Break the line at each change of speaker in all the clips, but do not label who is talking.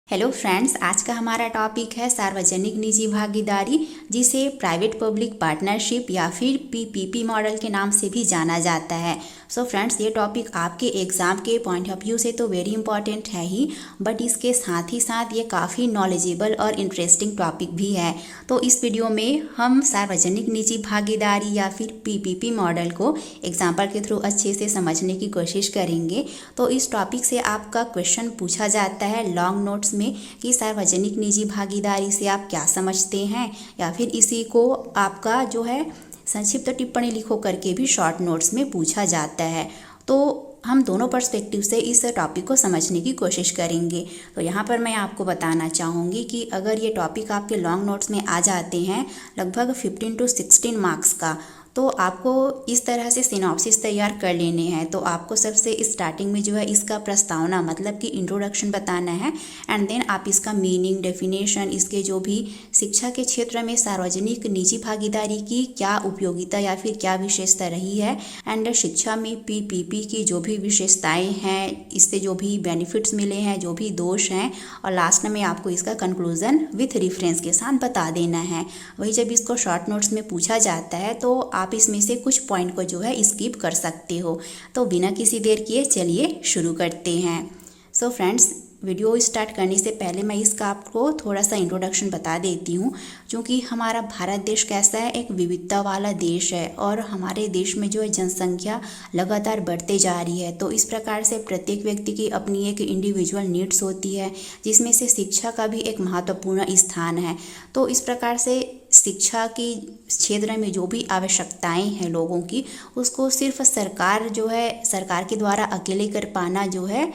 Hello friends, आज का हमारा टॉपिक है सार्वजनिक निजी भागीदारी, जिसे प्राइवेट पब्लिक पार्टनरशिप या फिर पीपीपी मॉडल के नाम से भी जाना जाता है। सो फ्रेंड्स, ये टॉपिक आपके एग्ज़ाम के पॉइंट ऑफ व्यू से तो वेरी इंपॉर्टेंट है ही, बट इसके साथ ही साथ ये काफ़ी नॉलेजेबल और इंटरेस्टिंग टॉपिक भी है। तो इस वीडियो में हम सार्वजनिक निजी भागीदारी या फिर पीपीपी मॉडल को एग्जाम्पल के थ्रू अच्छे से समझने की कोशिश करेंगे। तो इस टॉपिक से आपका क्वेश्चन पूछा जाता है लॉन्ग नोट्स में कि सार्वजनिक निजी भागीदारी से आप क्या समझते हैं, या फिर इसी को आपका जो है संक्षिप्त टिप्पणी लिखो करके भी शॉर्ट नोट्स में पूछा जाता है। तो हम दोनों पर्सपेक्टिव से इस टॉपिक को समझने की कोशिश करेंगे। तो यहाँ पर मैं आपको बताना चाहूँगी कि अगर ये टॉपिक आपके लॉन्ग नोट्स में आ जाते हैं लगभग 15 to 16 मार्क्स का, तो आपको इस तरह से सिनॉप्सिस तैयार कर लेने हैं। तो आपको सबसे स्टार्टिंग में जो है इसका प्रस्तावना मतलब कि इंट्रोडक्शन बताना है, एंड देन आप इसका मीनिंग, डेफिनेशन, इसके जो भी शिक्षा के क्षेत्र में सार्वजनिक निजी भागीदारी की क्या उपयोगिता या फिर क्या विशेषता रही है, एंड शिक्षा में पीपीपी की जो भी विशेषताएं हैं, इससे जो भी बेनिफिट्स मिले हैं, जो भी दोष हैं, और लास्ट में आपको इसका कंक्लूजन विथ रेफरेंस के साथ बता देना है। वही जब इसको शॉर्ट नोट्स में पूछा जाता है तो आप इसमें से कुछ पॉइंट को जो है स्किप कर सकते हो। तो बिना किसी देर किए चलिए शुरू करते हैं। सो फ्रेंड्स, वीडियो स्टार्ट करने से पहले मैं इसका आपको थोड़ा सा इंट्रोडक्शन बता देती हूँ। क्योंकि हमारा भारत देश कैसा है, एक विविधता वाला देश है, और हमारे देश में जो है जनसंख्या लगातार बढ़ते जा रही है। तो इस प्रकार से प्रत्येक व्यक्ति की अपनी एक इंडिविजुअल नीड्स होती है, जिसमें से शिक्षा का भी एक महत्वपूर्ण स्थान है। तो इस प्रकार से शिक्षा के क्षेत्र में जो भी आवश्यकताएं हैं लोगों की, उसको सिर्फ सरकार के द्वारा अकेले कर पाना जो है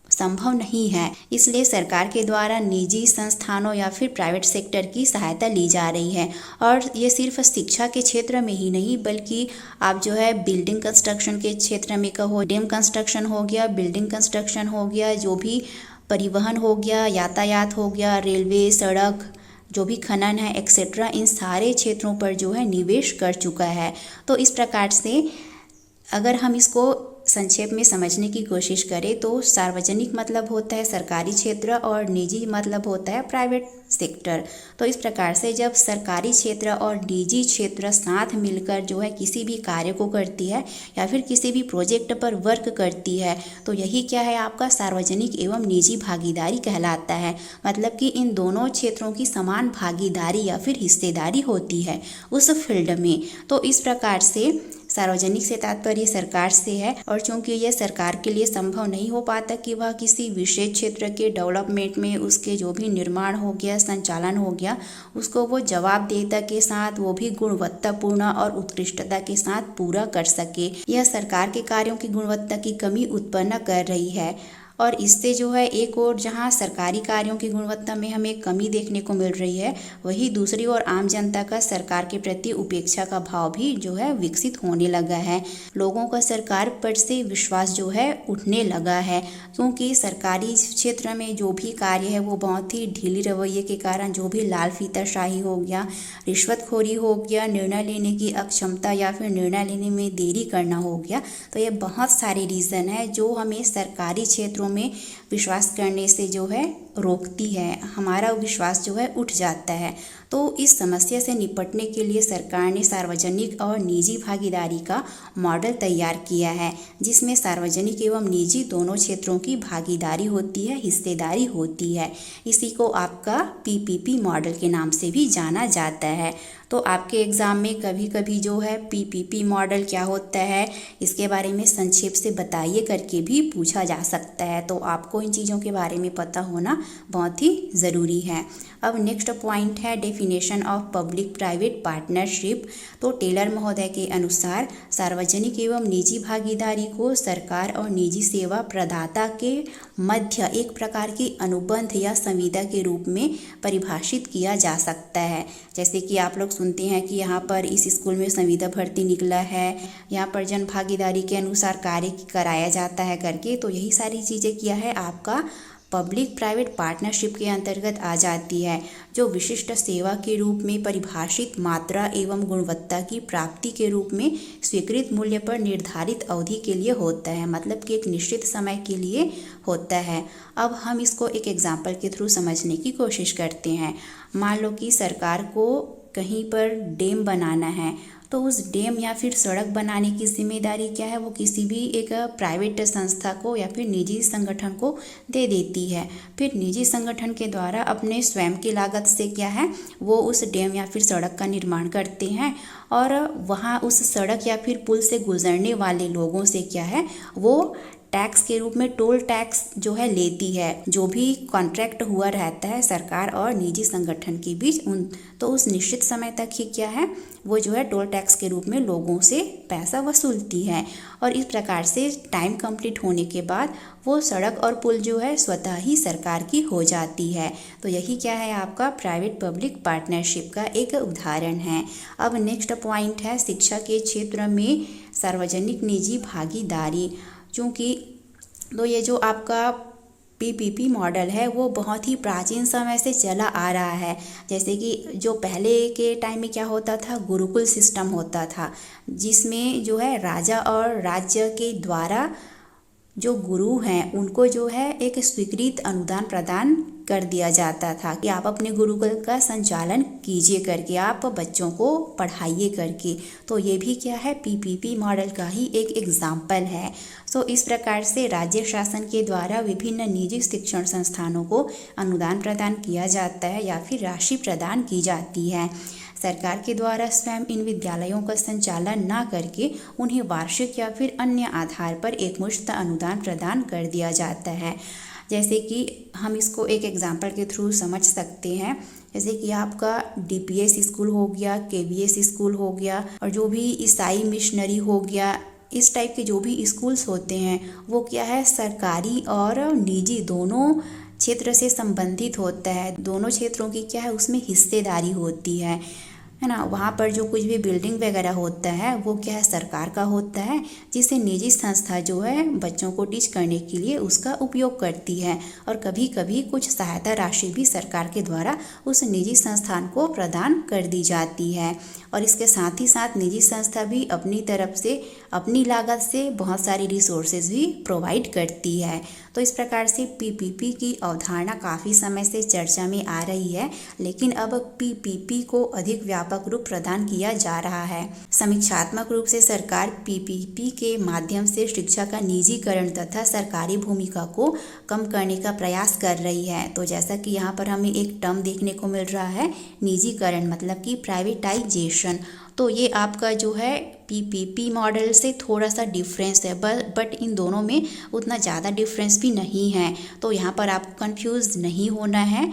संभव नहीं है। इसलिए सरकार के द्वारा निजी संस्थानों या फिर प्राइवेट सेक्टर की सहायता ली जा रही है। और ये सिर्फ शिक्षा के क्षेत्र में ही नहीं, बल्कि आप जो है बिल्डिंग कंस्ट्रक्शन के क्षेत्र में कहो, डैम कंस्ट्रक्शन हो गया, बिल्डिंग कंस्ट्रक्शन हो गया, जो भी परिवहन हो गया, यातायात हो गया, रेलवे, सड़क, जो भी खनन है एक्सेट्रा, इन सारे क्षेत्रों पर जो है निवेश कर चुका है। तो इस प्रकार से अगर हम इसको संक्षेप में समझने की कोशिश करें तो सार्वजनिक मतलब होता है सरकारी क्षेत्र और निजी मतलब होता है प्राइवेट सेक्टर। तो इस प्रकार से जब सरकारी क्षेत्र और निजी क्षेत्र साथ मिलकर जो है किसी भी कार्य को करती है या फिर किसी भी प्रोजेक्ट पर वर्क करती है, तो यही क्या है, आपका सार्वजनिक एवं निजी भागीदारी कहलाता है। मतलब कि इन दोनों क्षेत्रों की समान भागीदारी या फिर हिस्सेदारी होती है उस फील्ड में। तो इस प्रकार से सार्वजनिक से तात्पर्य सरकार से है, और चूंकि यह सरकार के लिए संभव नहीं हो पाता कि वह किसी विशेष क्षेत्र के डेवलपमेंट में उसके जो भी निर्माण हो गया, संचालन हो गया, उसको वो जवाबदेहिता के साथ, वो भी गुणवत्तापूर्ण और उत्कृष्टता के साथ पूरा कर सके। यह सरकार के कार्यों की गुणवत्ता की कमी उत्पन्न कर रही है। और इससे जो है एक और जहां सरकारी कार्यों की गुणवत्ता में हमें कमी देखने को मिल रही है, वही दूसरी ओर आम जनता का सरकार के प्रति उपेक्षा का भाव भी जो है विकसित होने लगा है। लोगों का सरकार पर से विश्वास जो है उठने लगा है, क्योंकि सरकारी क्षेत्र में जो भी कार्य है वो बहुत ही ढीली रवैये के कारण, जो भी लाल फीताशाही हो गया, रिश्वतखोरी हो गया, निर्णय लेने की अक्षमता या फिर निर्णय लेने में देरी करना हो गया, तो ये बहुत सारे रीज़न है जो हमें सरकारी क्षेत्रों में विश्वास करने से जो है रोकती है। हमारा विश्वास जो है उठ जाता है। तो इस समस्या से निपटने के लिए सरकार ने सार्वजनिक और निजी भागीदारी का मॉडल तैयार किया है, जिसमें सार्वजनिक एवं निजी दोनों क्षेत्रों की भागीदारी होती है, हिस्सेदारी होती है। इसी को आपका पीपीपी मॉडल के नाम से भी जाना जाता है। तो आपके एग्ज़ाम में कभी कभी जो है पीपीपी मॉडल क्या होता है, इसके बारे में संक्षेप से बताइए करके भी पूछा जा सकता है। तो आपको इन चीज़ों के बारे में पता होना बहुत ही ज़रूरी है। अब नेक्स्ट पॉइंट है definition of public private partnership. तो टेलर महोदय के अनुसार सार्वजनिक एवं निजी भागीदारी को सरकार और निजी सेवा प्रदाता के मध्य एक प्रकार की अनुबंध या संविदा के रूप में परिभाषित किया जा सकता है। जैसे कि आप लोग सुनते हैं कि यहाँ पर इस स्कूल में संविदा भर्ती निकला है, यहाँ पर जन भागीदारी के अनुसार कार्य कराया जाता है करके। तो यही सारी चीज़ें किया है आपका पब्लिक प्राइवेट पार्टनरशिप के अंतर्गत आ जाती है, जो विशिष्ट सेवा के रूप में परिभाषित मात्रा एवं गुणवत्ता की प्राप्ति के रूप में स्वीकृत मूल्य पर निर्धारित अवधि के लिए होता है, मतलब कि एक निश्चित समय के लिए होता है। अब हम इसको एक एग्जाम्पल के थ्रू समझने की कोशिश करते हैं। मान लो कि सरकार को कहीं पर डैम बनाना है, तो उस डैम या फिर सड़क बनाने की जिम्मेदारी क्या है, वो किसी भी एक प्राइवेट संस्था को या फिर निजी संगठन को दे देती है। फिर निजी संगठन के द्वारा अपने स्वयं की लागत से क्या है, वो उस डैम या फिर सड़क का निर्माण करते हैं और वहाँ उस सड़क या फिर पुल से गुजरने वाले लोगों से क्या है, वो टैक्स के रूप में टोल टैक्स जो है लेती है। जो भी कॉन्ट्रैक्ट हुआ रहता है सरकार और निजी संगठन के बीच, तो उस निश्चित समय तक ही क्या है, वो जो है टोल टैक्स के रूप में लोगों से पैसा वसूलती है। और इस प्रकार से टाइम कंप्लीट होने के बाद वो सड़क और पुल जो है स्वतः ही सरकार की हो जाती है। तो यही क्या है, आपका प्राइवेट पब्लिक पार्टनरशिप का एक उदाहरण है। अब नेक्स्ट पॉइंट है शिक्षा के क्षेत्र में सार्वजनिक निजी भागीदारी। चूँकि तो ये जो आपका पीपीपी मॉडल है वो बहुत ही प्राचीन समय से चला आ रहा है। जैसे कि जो पहले के टाइम में क्या होता था, गुरुकुल सिस्टम होता था, जिसमें जो है राजा और राज्य के द्वारा जो गुरु हैं उनको जो है एक स्वीकृत अनुदान प्रदान कर दिया जाता था कि आप अपने गुरुकुल का संचालन कीजिए करके, आप बच्चों को पढ़ाइए करके। तो ये भी क्या है, पीपीपी मॉडल का ही एक एग्जाम्पल है। सो इस प्रकार से राज्य शासन के द्वारा विभिन्न निजी शिक्षण संस्थानों को अनुदान प्रदान किया जाता है या फिर राशि प्रदान की जाती है। सरकार के द्वारा स्वयं इन विद्यालयों का संचालन न करके उन्हें वार्षिक या फिर अन्य आधार पर एकमुश्त अनुदान प्रदान कर दिया जाता है। जैसे कि हम इसको एक एग्जाम्पल के थ्रू समझ सकते हैं। जैसे कि आपका डीपीएस स्कूल हो गया, केवीएस स्कूल हो गया, और जो भी ईसाई मिशनरी हो गया, इस टाइप के जो भी स्कूल्स होते हैं वो क्या है, सरकारी और निजी दोनों क्षेत्र से संबंधित होता है। दोनों क्षेत्रों की क्या है, उसमें हिस्सेदारी होती है ना। वहाँ पर जो कुछ भी बिल्डिंग वगैरह होता है वो क्या है, सरकार का होता है, जिसे निजी संस्था जो है बच्चों को टीच करने के लिए उसका उपयोग करती है। और कभी कभी कुछ सहायता राशि भी सरकार के द्वारा उस निजी संस्थान को प्रदान कर दी जाती है। और इसके साथ ही साथ निजी संस्था भी अपनी तरफ से अपनी लागत से बहुत सारी रिसोर्सेज भी प्रोवाइड करती है। तो इस प्रकार से पीपीपी की अवधारणा काफ़ी समय से चर्चा में आ रही है, लेकिन अब पीपीपी को अधिक व्यापक रूप प्रदान किया जा रहा है। समीक्षात्मक रूप से सरकार पीपीपी के माध्यम से शिक्षा का निजीकरण तथा सरकारी भूमिका को कम करने का प्रयास कर रही है। तो जैसा कि यहाँ पर हमें एक टर्म देखने को मिल रहा है, निजीकरण, मतलब कि प्राइवेटाइजेशन। तो ये आपका जो है पीपीपी मॉडल से थोड़ा सा डिफरेंस है, बट इन दोनों में उतना ज़्यादा डिफरेंस भी नहीं है। तो यहाँ पर आपको कंफ्यूज नहीं होना है।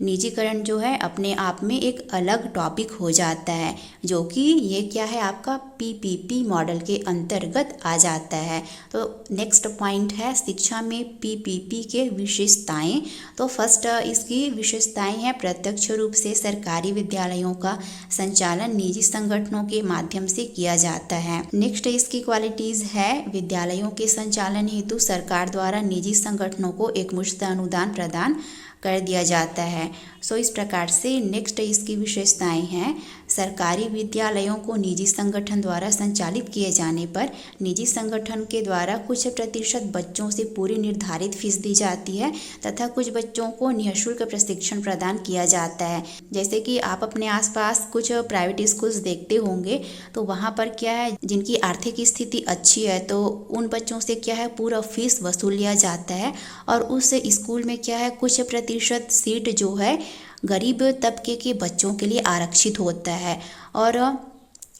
निजीकरण जो है अपने आप में एक अलग टॉपिक हो जाता है, जो कि ये क्या है, आपका पीपीपी मॉडल के अंतर्गत आ जाता है। तो नेक्स्ट पॉइंट है शिक्षा में पीपीपी के विशेषताएं। तो फर्स्ट इसकी विशेषताएं हैं, प्रत्यक्ष रूप से सरकारी विद्यालयों का संचालन निजी संगठनों के माध्यम से किया जाता है। नेक्स्ट इसकी क्वालिटीज़ है, विद्यालयों के संचालन हेतु सरकार द्वारा निजी संगठनों को एकमुश्त अनुदान प्रदान कर दिया जाता है। सो इस प्रकार से नेक्स्ट इसकी विशेषताएं हैं, सरकारी विद्यालयों को निजी संगठन द्वारा संचालित किए जाने पर निजी संगठन के द्वारा कुछ प्रतिशत बच्चों से पूरी निर्धारित फीस दी जाती है तथा कुछ बच्चों को निःशुल्क प्रशिक्षण प्रदान किया जाता है। जैसे कि आप अपने आसपास कुछ प्राइवेट स्कूल्स देखते होंगे, तो वहाँ पर क्या है, जिनकी आर्थिक स्थिति अच्छी है तो उन बच्चों से क्या है, पूरा फीस वसूल लिया जाता है। और उस स्कूल में क्या है, कुछ प्रतिशत सीट जो है गरीब तबके के बच्चों के लिए आरक्षित होता है। और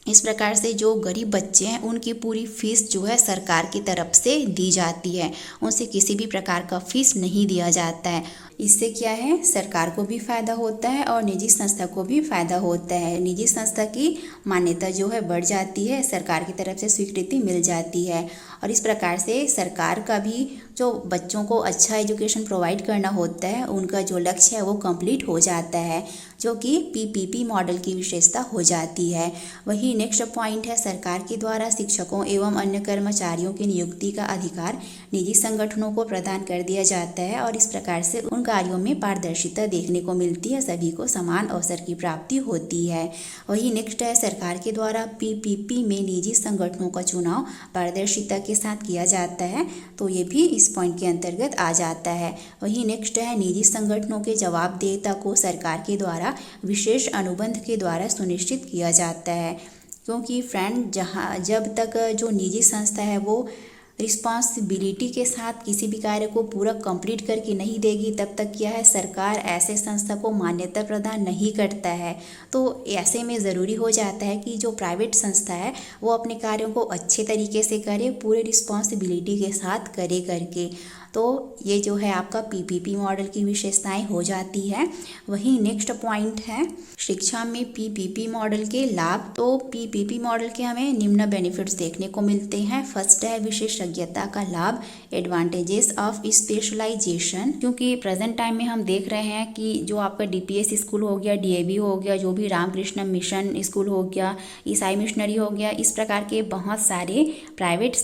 इस प्रकार से जो गरीब बच्चे हैं उनकी पूरी फीस जो है सरकार की तरफ से दी जाती है, उनसे किसी भी प्रकार का फीस नहीं दिया जाता है। इससे क्या है, सरकार को भी फ़ायदा होता है और निजी संस्था को भी फ़ायदा होता है। निजी संस्था की मान्यता जो है बढ़ जाती है, सरकार की तरफ से स्वीकृति मिल जाती है। और इस प्रकार से सरकार का भी जो बच्चों को अच्छा एजुकेशन प्रोवाइड करना होता है, उनका जो लक्ष्य है वो कंप्लीट हो जाता है, जो कि पीपीपी मॉडल की विशेषता हो जाती है। वही नेक्स्ट पॉइंट है, सरकार के द्वारा शिक्षकों एवं अन्य कर्मचारियों की नियुक्ति का अधिकार निजी संगठनों को प्रदान कर दिया जाता है और इस प्रकार से उन कार्यों में पारदर्शिता देखने को मिलती है, सभी को समान अवसर की प्राप्ति होती है। वही नेक्स्ट है, सरकार के द्वारा पीपीपी में निजी संगठनों का चुनाव पारदर्शिता के साथ किया जाता है, तो ये भी इस पॉइंट के अंतर्गत आ जाता है। वही नेक्स्ट है, निजी संगठनों के जवाबदेहिता को सरकार के द्वारा विशेष अनुबंध के द्वारा सुनिश्चित किया जाता है, क्योंकि फ्रेंड जब तक जो निजी संस्था है वो रिस्पॉन्सिबिलिटी के साथ किसी भी कार्य को पूरा कंप्लीट करके नहीं देगी, तब तक क्या है, सरकार ऐसे संस्था को मान्यता प्रदान नहीं करता है। तो ऐसे में ज़रूरी हो जाता है कि जो प्राइवेट संस्था है वो अपने कार्यों को अच्छे तरीके से करे, पूरे रिस्पॉन्सिबिलिटी के साथ करे करके। तो ये जो है आपका पीपीपी मॉडल की विशेषताएं हो जाती है। वहीं नेक्स्ट पॉइंट है शिक्षा में पीपीपी मॉडल के लाभ। तो पीपीपी मॉडल के हमें निम्न बेनिफिट्स देखने को मिलते हैं। फर्स्ट है विशेषज्ञता का लाभ, एडवांटेजेस ऑफ स्पेशलाइजेशन, क्योंकि प्रेजेंट टाइम में हम देख रहे हैं कि जो आपका डीपीएस स्कूल हो गया, डीएवी हो गया, जो भी रामकृष्ण मिशन स्कूल हो गया, ईसाई मिशनरी हो गया, इस प्रकार के बहुत सारे प्राइवेट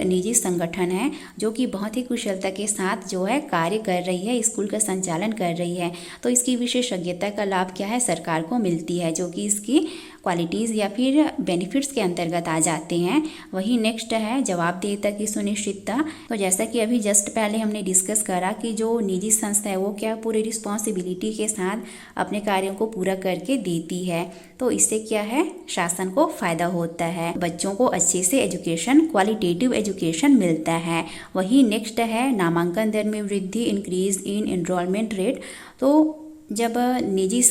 निजी संगठन हैं जो कि बहुत कुशलता के साथ जो है कार्य कर रही है, स्कूल का संचालन कर रही है। तो इसकी विशेषज्ञता का लाभ क्या है, सरकार को मिलती है, जो कि इसकी क्वालिटीज़ या फिर बेनिफिट्स के अंतर्गत आ जाते हैं। वही नेक्स्ट है जवाबदेहिता की सुनिश्चितता। तो जैसा कि अभी जस्ट पहले हमने डिस्कस करा कि जो निजी संस्था है वो क्या पूरी रिस्पॉन्सिबिलिटी के साथ अपने कार्यों को पूरा करके देती है, तो इससे क्या है, शासन को फ़ायदा होता है, बच्चों को अच्छे से एजुकेशन, क्वालिटेटिव एजुकेशन मिलता है। वही नेक्स्ट है नामांकन दर में वृद्धि, इंक्रीज इन एनरोलमेंट रेट। तो जब निजी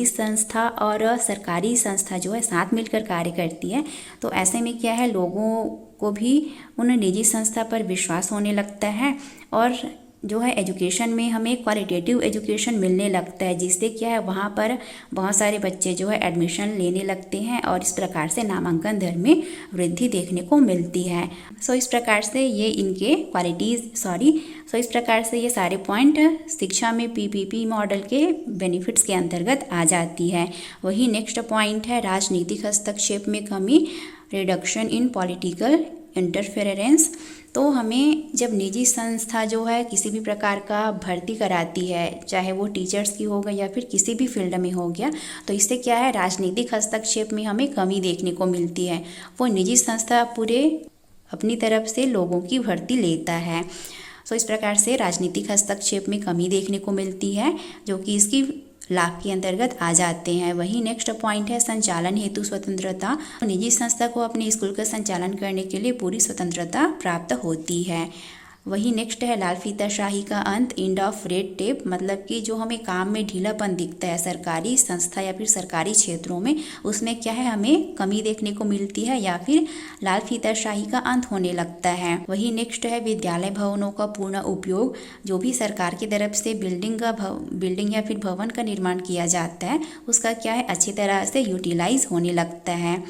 संस्था और सरकारी संस्था जो है साथ मिलकर कार्य करती है, तो ऐसे में क्या है, लोगों को भी उन निजी संस्था पर विश्वास होने लगता है और जो है एजुकेशन में हमें क्वालिटेटिव एजुकेशन मिलने लगता है, जिससे क्या है वहाँ पर बहुत सारे बच्चे जो है एडमिशन लेने लगते हैं और इस प्रकार से नामांकन दर में वृद्धि देखने को मिलती है। इस प्रकार से ये सारे पॉइंट शिक्षा में पीपीपी मॉडल के बेनिफिट्स के अंतर्गत आ जाती है। वही नेक्स्ट पॉइंट है राजनीतिक हस्तक्षेप में कमी, रिडक्शन इन पॉलिटिकल इंटरफेरेंस। तो हमें जब निजी संस्था जो है किसी भी प्रकार का भर्ती कराती है, चाहे वो टीचर्स की हो गई या फिर किसी भी फील्ड में हो गया, तो इससे क्या है, राजनीतिक हस्तक्षेप में हमें कमी देखने को मिलती है। वो निजी संस्था पूरे अपनी तरफ से लोगों की भर्ती लेता है। इस प्रकार से राजनीतिक हस्तक्षेप में कमी देखने को मिलती है, जो कि इसकी लाभ के अंतर्गत आ जाते हैं। वही नेक्स्ट पॉइंट है संचालन हेतु स्वतंत्रता। निजी संस्था को अपने स्कूल का संचालन करने के लिए पूरी स्वतंत्रता प्राप्त होती है। वही नेक्स्ट है लाल फीताशाही का अंत, एंड ऑफ रेड टेप, मतलब कि जो हमें काम में ढीलापन दिखता है सरकारी संस्था या फिर सरकारी क्षेत्रों में, उसमें क्या है, हमें कमी देखने को मिलती है या फिर लाल फीताशाही का अंत होने लगता है। वही नेक्स्ट है विद्यालय भवनों का पूर्ण उपयोग। जो भी सरकार की तरफ से बिल्डिंग या फिर भवन का निर्माण किया जाता है, उसका क्या है, अच्छी तरह से यूटिलाइज होने लगता है।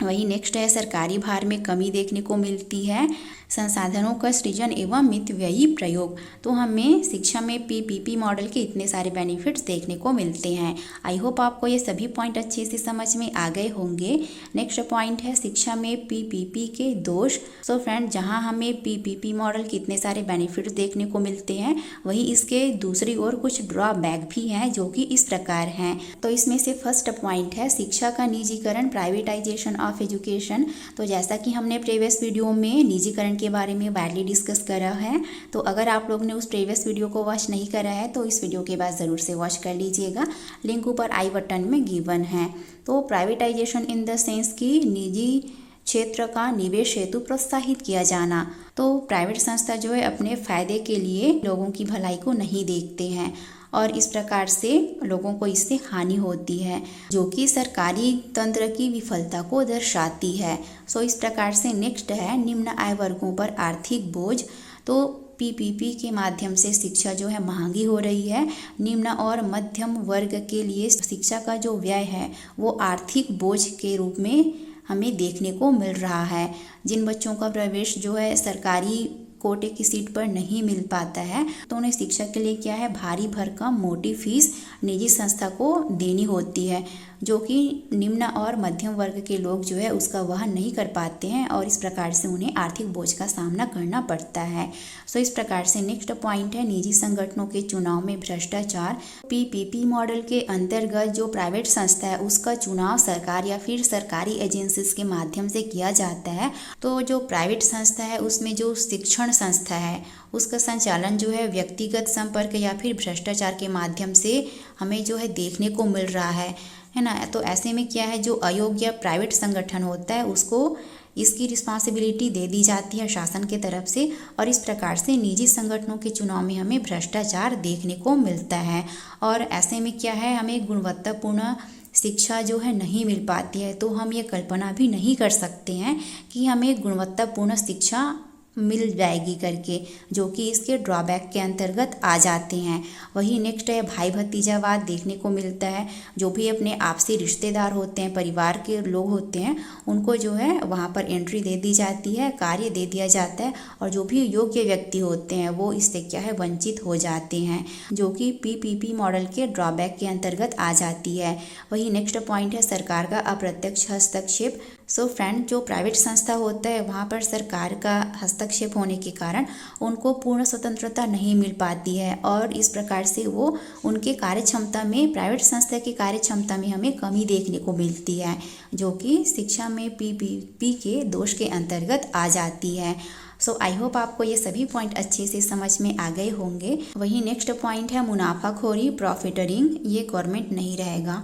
वही नेक्स्ट है सरकारी भार में कमी देखने को मिलती है, संसाधनों का सृजन एवं मितव्ययी प्रयोग। तो हमें शिक्षा में पीपीपी मॉडल के इतने सारे बेनिफिट्स देखने को मिलते हैं। आई होप आपको ये सभी पॉइंट अच्छे से समझ में आ गए होंगे। नेक्स्ट पॉइंट है शिक्षा में पीपीपी के दोष। फ्रेंड, जहां हमें पीपीपी मॉडल के इतने सारे बेनिफिट्स देखने को मिलते हैं, वही इसके दूसरी ओर कुछ ड्रॉबैक भी हैं, जो कि इस प्रकार हैं। तो इसमें से फर्स्ट पॉइंट है शिक्षा का निजीकरण, प्राइवेटाइजेशन ऑफ एजुकेशन। तो जैसा कि हमने प्रीवियस वीडियो में निजीकरण के बारे में वाइडली डिस्कस करा है, तो अगर आप लोग ने उस प्रीवियस वीडियो को वॉच नहीं करा है तो इस वीडियो के बाद ज़रूर से वॉच कर लीजिएगा, लिंक ऊपर आई बटन में गिवन है। तो प्राइवेटाइजेशन इन द सेंस कि निजी क्षेत्र का निवेश हेतु प्रोत्साहित किया जाना। तो प्राइवेट संस्था जो है अपने फायदे के लिए लोगों की भलाई को नहीं देखते हैं और इस प्रकार से लोगों को इससे हानि होती है, जो कि सरकारी तंत्र की विफलता को दर्शाती है। इस प्रकार से नेक्स्ट है निम्न आय वर्गों पर आर्थिक बोझ। तो पीपीपी के माध्यम से शिक्षा जो है महंगी हो रही है। निम्न और मध्यम वर्ग के लिए शिक्षा का जो व्यय है वो आर्थिक बोझ के रूप में हमें देखने को मिल रहा है। जिन बच्चों का प्रवेश जो है सरकारी कोटे की सीट पर नहीं मिल पाता है, तो उन्हें शिक्षा के लिए क्या है, भारी भरकम मोटी फीस निजी संस्था को देनी होती है। जो कि निम्न और मध्यम वर्ग के लोग जो है उसका वहन नहीं कर पाते हैं और इस प्रकार से उन्हें आर्थिक बोझ का सामना करना पड़ता है। सो इस प्रकार से नेक्स्ट पॉइंट है निजी संगठनों के चुनाव में भ्रष्टाचार। पीपीपी मॉडल के अंतर्गत जो प्राइवेट संस्था है उसका चुनाव सरकार या फिर सरकारी एजेंसीज के माध्यम से किया जाता है। तो जो प्राइवेट संस्था है उसमें जो शिक्षण संस्था है उसका संचालन जो है व्यक्तिगत संपर्क या फिर भ्रष्टाचार के माध्यम से हमें जो है देखने को मिल रहा है ना। तो ऐसे में क्या है, जो अयोग्य प्राइवेट संगठन होता है उसको इसकी रिस्पॉन्सिबिलिटी दे दी जाती है शासन के तरफ से और इस प्रकार से निजी संगठनों के चुनाव में हमें भ्रष्टाचार देखने को मिलता है। और ऐसे में क्या है, हमें गुणवत्तापूर्ण शिक्षा जो है नहीं मिल पाती है। तो हम ये कल्पना भी नहीं कर सकते हैं कि हमें गुणवत्तापूर्ण शिक्षा मिल जाएगी करके, जो कि इसके ड्रॉबैक के अंतर्गत आ जाते हैं। वही नेक्स्ट है भाई भतीजावाद देखने को मिलता है। जो भी अपने आपसी रिश्तेदार होते हैं, परिवार के लोग होते हैं, उनको जो है वहाँ पर एंट्री दे दी जाती है, कार्य दे दिया जाता है और जो भी योग्य व्यक्ति होते हैं वो इससे क्या है वंचित हो जाते हैं, जो कि पीपीपी मॉडल के ड्रॉबैक के अंतर्गत आ जाती है। वही नेक्स्ट पॉइंट है सरकार का अप्रत्यक्ष हस्तक्षेप। सो फ्रेंड, जो प्राइवेट संस्था होता है वहाँ पर सरकार का हस्तक्षेप होने के कारण उनको पूर्ण स्वतंत्रता नहीं मिल पाती है और इस प्रकार से वो उनके कार्य क्षमता में, प्राइवेट संस्था की कार्य क्षमता में हमें कमी देखने को मिलती है, जो कि शिक्षा में पीपीपी के दोष के अंतर्गत आ जाती है। सो आई होप आपको ये सभी पॉइंट अच्छे से समझ में आ गए होंगे। वही नेक्स्ट पॉइंट है मुनाफाखोरी, प्रॉफिटरिंग। ये गवर्नमेंट नहीं रहेगा।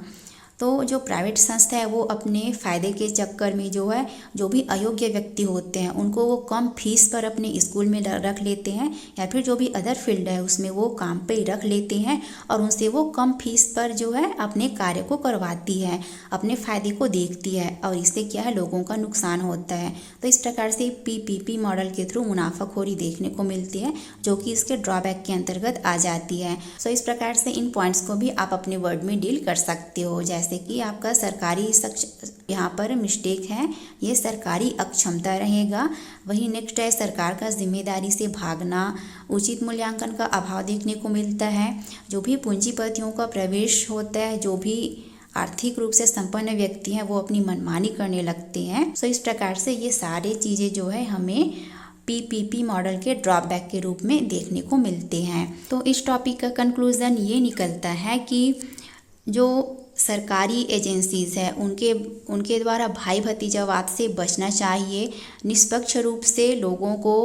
तो जो प्राइवेट संस्था है वो अपने फ़ायदे के चक्कर में जो है जो भी अयोग्य व्यक्ति होते हैं उनको वो कम फीस पर अपने स्कूल में रख लेते हैं या फिर जो भी अदर फील्ड है उसमें वो काम पे रख लेते हैं और उनसे वो कम फीस पर जो है अपने कार्य को करवाती है, अपने फ़ायदे को देखती है और इससे क्या है लोगों का नुकसान होता है। तो इस प्रकार से पीपीपी मॉडल के थ्रू मुनाफाखोरी देखने को मिलती है, जो कि इसके ड्रॉबैक के अंतर्गत आ जाती है। सो इस प्रकार से इन पॉइंट्स को भी आप अपने वर्ड में डील कर सकते हो, जैसे कि आपका सरकारी यहाँ पर मिस्टेक है, ये सरकारी अक्षमता रहेगा। वही नेक्स्ट है सरकार का जिम्मेदारी से भागना, उचित मूल्यांकन का अभाव देखने को मिलता है। जो भी पूंजीपतियों का प्रवेश होता है, जो भी आर्थिक रूप से संपन्न व्यक्ति हैं वो अपनी मनमानी करने लगते हैं। सो इस प्रकार से ये सारे चीज़ें जो है हमें पीपीपी मॉडल के ड्रॉबैक के रूप में देखने को मिलते हैं। तो इस टॉपिक का कंक्लूज़न ये निकलता है कि जो सरकारी एजेंसीज़ है उनके द्वारा भाई भतीजावाद से बचना चाहिए। निष्पक्ष रूप से लोगों को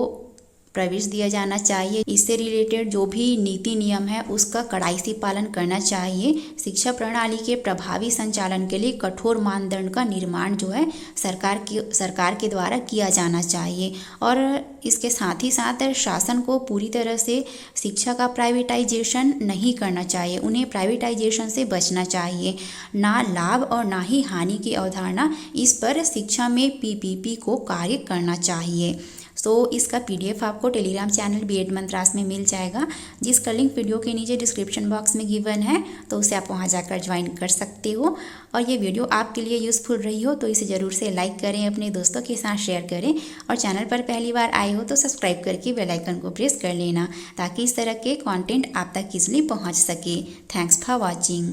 प्रवेश दिया जाना चाहिए। इससे रिलेटेड जो भी नीति नियम है उसका कड़ाई से पालन करना चाहिए। शिक्षा प्रणाली के प्रभावी संचालन के लिए कठोर मानदंड का निर्माण जो है सरकार के द्वारा किया जाना चाहिए और इसके साथ ही साथ शासन को पूरी तरह से शिक्षा का प्राइवेटाइजेशन नहीं करना चाहिए। उन्हें प्राइवेटाइजेशन से बचना चाहिए। ना लाभ और ना ही हानि की अवधारणा, इस पर शिक्षा में पीपीपी को कार्य करना चाहिए। सो इसका PDF आपको टेलीग्राम चैनल B.Ed मंत्रास में मिल जाएगा, जिसका लिंक वीडियो के नीचे डिस्क्रिप्शन बॉक्स में गिवन है, तो उसे आप वहां जाकर ज्वाइन कर सकते हो। और ये वीडियो आपके लिए यूज़फुल रही हो तो इसे ज़रूर से लाइक करें, अपने दोस्तों के साथ शेयर करें और चैनल पर पहली बार आए हो तो सब्सक्राइब करके बेल आइकन को प्रेस कर लेना, ताकि इस तरह के कॉन्टेंट आप तक ईजिली पहुँच सके। Thanks for watching.